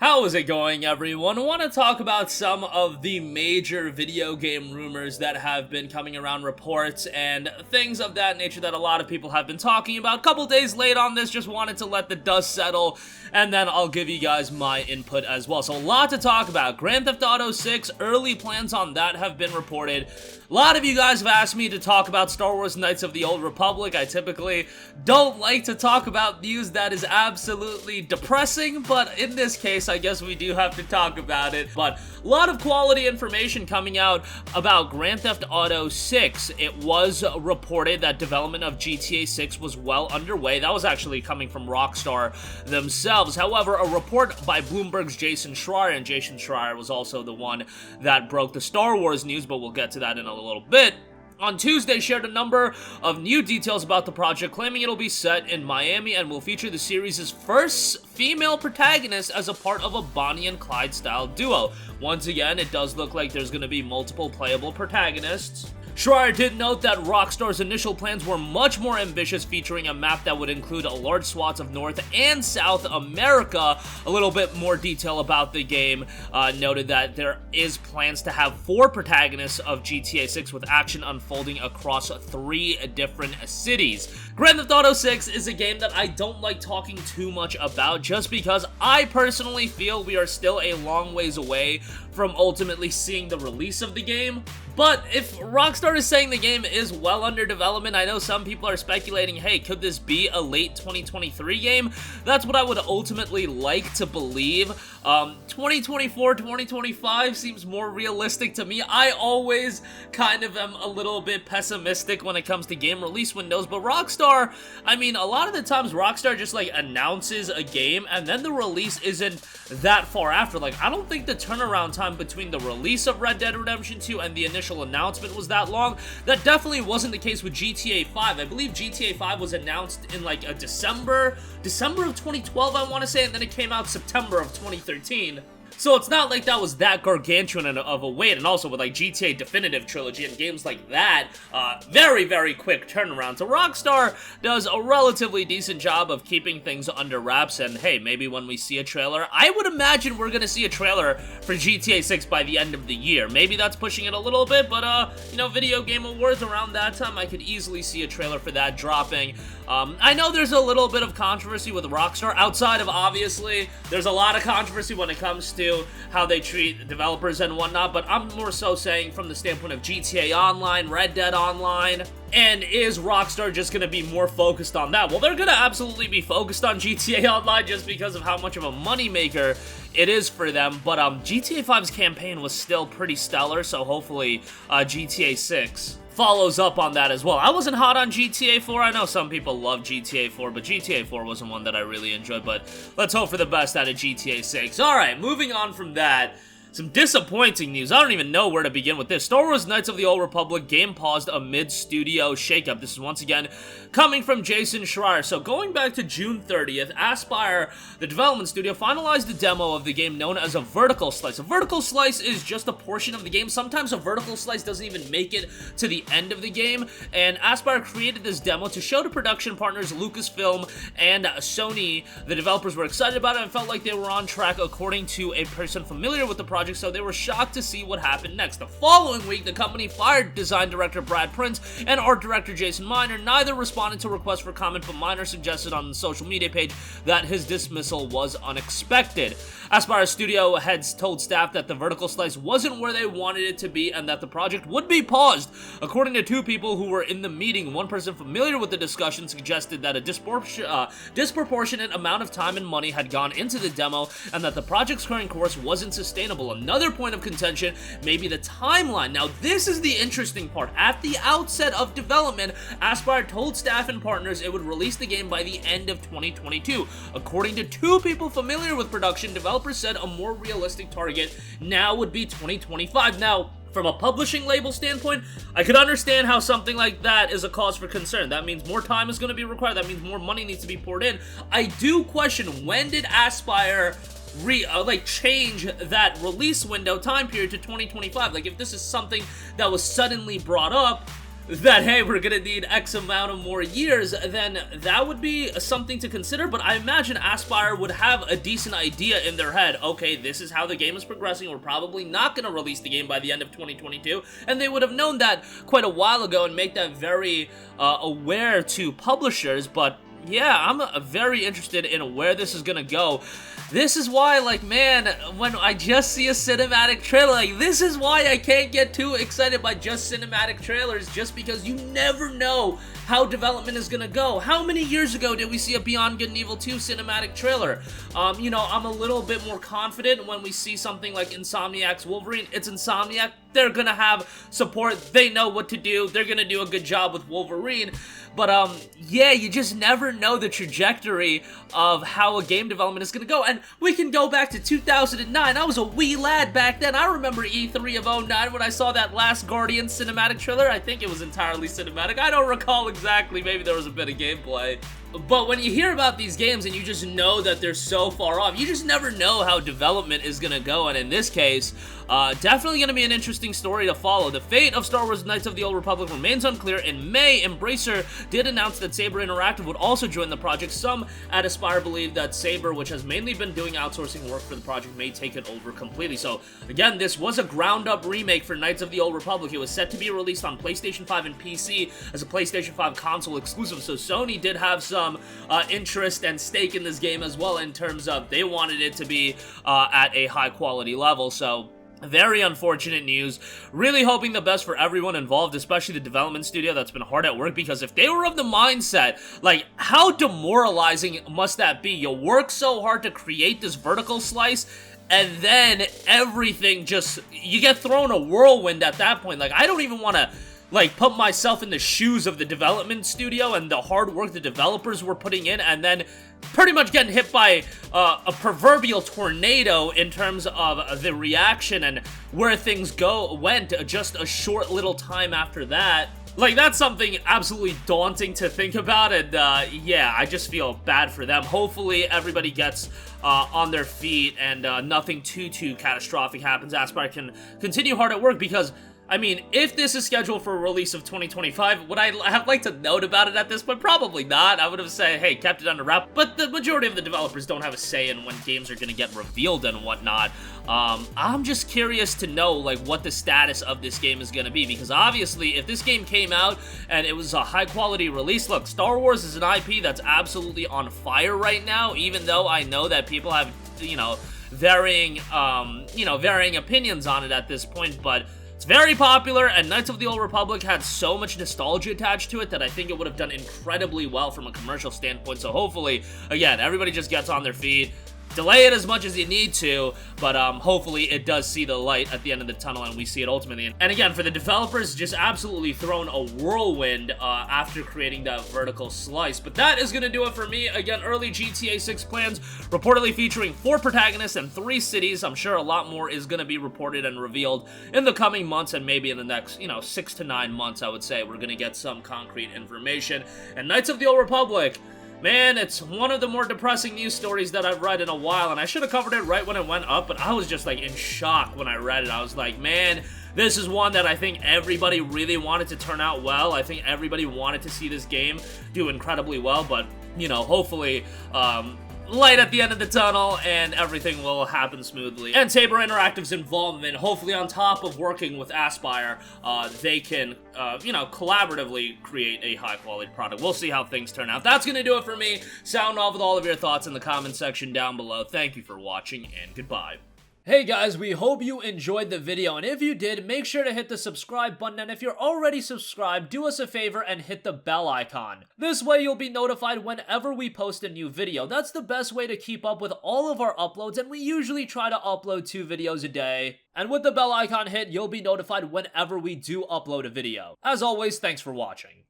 How is it going, everyone? I want to talk about some of the major video game rumors that have been coming around, reports and things of that nature that a lot of people have been talking about. A couple days late on this, just wanted to let the dust settle, and then I'll give you guys my input as well. So a lot to talk about. Grand Theft Auto 6, early plans on that have been reported. A lot of you guys have asked me to talk about Star Wars Knights of the Old Republic. I typically don't like to talk about news that is absolutely depressing, but in this case, I guess we do have to talk about it. But a lot of quality information coming out about Grand Theft Auto 6. It was reported that development of GTA 6 was well underway. That was actually coming from Rockstar themselves. However, a report by Bloomberg's Jason Schreier, and Jason Schreier was also the one that broke the Star Wars news, but we'll get to that in a little bit, on Tuesday shared a number of new details about the project, claiming it'll be set in Miami and will feature the series' first female protagonist as a part of a Bonnie and Clyde style duo. Once again, it does look like there's going to be multiple playable protagonists. Schreier did note that Rockstar's initial plans were much more ambitious, featuring a map that would include a large swaths of North and South America. A little bit more detail about the game noted that there is plans to have 4 protagonists of GTA 6 with action unfolding across 3 different cities. Grand Theft Auto 6 is a game that I don't like talking too much about, just because I personally feel we are still a long ways away from ultimately seeing the release of the game. But if Rockstar is saying the game is well under development, I know some people are speculating, hey, could this be a late 2023 game? That's what I would ultimately like to believe. 2024, 2025 seems more realistic to me. I always kind of am a little bit pessimistic when it comes to game release windows, but Rockstar, I mean, a lot of the times Rockstar just like announces a game and then the release isn't that far after. Like, I don't think the turnaround time between the release of Red Dead Redemption 2 and the initial announcement was that long. That definitely wasn't the case with GTA 5. I believe GTA 5 was announced in like a December of 2012, I want to say, and then it came out September of 2013. So it's not like that was that gargantuan of a wait, and also with like GTA Definitive Trilogy and games like that, very, very quick turnaround. So Rockstar does a relatively decent job of keeping things under wraps, and hey, maybe when we see a trailer, I would imagine we're gonna see a trailer for GTA 6 by the end of the year. Maybe that's pushing it a little bit, but you know, Video Game Awards around that time, I could easily see a trailer for that dropping. I know there's a little bit of controversy with Rockstar, outside of, obviously, there's a lot of controversy when it comes to how they treat developers and whatnot, but I'm more so saying from the standpoint of GTA Online, Red Dead Online, and is Rockstar just going to be more focused on that? Well, they're going to absolutely be focused on GTA Online just because of how much of a moneymaker it is for them, but GTA 5's campaign was still pretty stellar, so hopefully GTA 6 follows up on that as well. I wasn't hot on GTA 4. I know some people love GTA 4, but GTA 4 wasn't one that I really enjoyed, but let's hope for the best out of GTA 6. Alright, moving on from that, some disappointing news. I don't even know where to begin with this. Star Wars Knights of the Old Republic game paused amid studio shakeup. This is once again coming from Jason Schreier. So going back to June 30th, Aspyr, the development studio, finalized a demo of the game known as a vertical slice. A vertical slice is just a portion of the game. Sometimes a vertical slice doesn't even make it to the end of the game, and Aspyr created this demo to show to production partners Lucasfilm and Sony. The developers were excited about it and felt like they were on track, according to a person familiar with the project, so they were shocked to see what happened next. The following week, the company fired design director Brad Prince and art director Jason Miner. Neither responded to requests for comment, but Miner suggested on the social media page that his dismissal was unexpected. Aspyr Studio heads told staff that the vertical slice wasn't where they wanted it to be and that the project would be paused. According to 2 people who were in the meeting, one person familiar with the discussion suggested that a disproportionate amount of time and money had gone into the demo and that the project's current course wasn't sustainable. Another point of contention may be the timeline. Now, this is the interesting part. At the outset of development, Aspyr told staff and partners it would release the game by the end of 2022. According to 2 people familiar with production, developers said a more realistic target now would be 2025. Now, from a publishing label standpoint, I could understand how something like that is a cause for concern. That means more time is going to be required. That means more money needs to be poured in. I do question, when did Aspyr change that release window time period to 2025? Like, if this is something that was suddenly brought up, that, hey, we're gonna need X amount of more years, then that would be something to consider. But I imagine Aspyr would have a decent idea in their head. Okay, this is how the game is progressing. We're probably not gonna release the game by the end of 2022, and they would have known that quite a while ago and make that very aware to publishers. But yeah, I'm very interested in where this is gonna go. This is why, like, man, when I just see a cinematic trailer, like, this is why I can't get too excited by just cinematic trailers, just because you never know how development is gonna go. How many years ago did we see a Beyond Good and Evil 2 cinematic trailer? You know, I'm a little bit more confident when we see something like Insomniac's Wolverine. It's Insomniac. They're gonna have support. They know what to do. They're gonna do a good job with Wolverine. But, yeah, you just never know the trajectory of how a game development is gonna go. And we can go back to 2009. I was a wee lad back then. I remember E3 of '09 when I saw that last Guardians cinematic trailer. I think it was entirely cinematic. I don't recall exactly. Maybe there was a bit of gameplay. But when you hear about these games and you just know that they're so far off, you just never know how development is gonna go. And in this case, definitely gonna be an interesting story to follow. The fate of Star Wars Knights of the Old Republic remains unclear. In May, Embracer did announce that Saber Interactive would also join the project. Some at Aspyr believe that Saber, which has mainly been doing outsourcing work for the project, may take it over completely. So again, this was a ground-up remake for Knights of the Old Republic. It was set to be released on PlayStation 5 and PC as a PlayStation 5 console exclusive. So Sony did have some interest and stake in this game as well, in terms of they wanted it to be at a high quality level. So very unfortunate news. Really hoping the best for everyone involved, especially the development studio that's been hard at work, because if they were of the mindset, like, how demoralizing must that be? You work so hard to create this vertical slice, and then everything just, you get thrown a whirlwind at that point. Like, I don't even want to, like, put myself in the shoes of the development studio and the hard work the developers were putting in, and then pretty much getting hit by a proverbial tornado in terms of the reaction and where things went just a short little time after that. Like, that's something absolutely daunting to think about, and yeah, I just feel bad for them. Hopefully everybody gets on their feet and nothing too catastrophic happens. Aspyr can continue hard at work, because I mean, if this is scheduled for a release of 2025, would I have liked to note about it at this point? Probably not. I would have said, hey, kept it under wrap. But the majority of the developers don't have a say in when games are going to get revealed and whatnot. I'm just curious to know, like, what the status of this game is going to be. Because obviously, if this game came out and it was a high-quality release, look, Star Wars is an IP that's absolutely on fire right now, even though I know that people have, you know, varying opinions on it at this point, but it's very popular, and Knights of the Old Republic had so much nostalgia attached to it that I think it would have done incredibly well from a commercial standpoint. So hopefully, again, everybody just gets on their feet. Delay it as much as you need to, but hopefully it does see the light at the end of the tunnel and we see it ultimately. And again, for the developers, just absolutely thrown a whirlwind after creating that vertical slice. But that is going to do it for me. Again, early GTA 6 plans, reportedly featuring 4 protagonists and 3 cities. I'm sure a lot more is going to be reported and revealed in the coming months, and maybe in the next, 6 to 9 months, I would say, we're going to get some concrete information. And Knights of the Old Republic, man, it's one of the more depressing news stories that I've read in a while, and I should have covered it right when it went up, but I was just, like, in shock when I read it. I was like, man, this is one that I think everybody really wanted to turn out well. I think everybody wanted to see this game do incredibly well, but, hopefully, light at the end of the tunnel and everything will happen smoothly. And Saber Interactive's involvement, hopefully on top of working with Aspyr, they can, collaboratively create a high-quality product. We'll see how things turn out. That's gonna do it for me. Sound off with all of your thoughts in the comment section down below. Thank you for watching, and goodbye. Hey guys, we hope you enjoyed the video, and if you did, make sure to hit the subscribe button, and if you're already subscribed, do us a favor and hit the bell icon. This way you'll be notified whenever we post a new video. That's the best way to keep up with all of our uploads, and we usually try to upload 2 videos a day. And with the bell icon hit, you'll be notified whenever we do upload a video. As always, thanks for watching.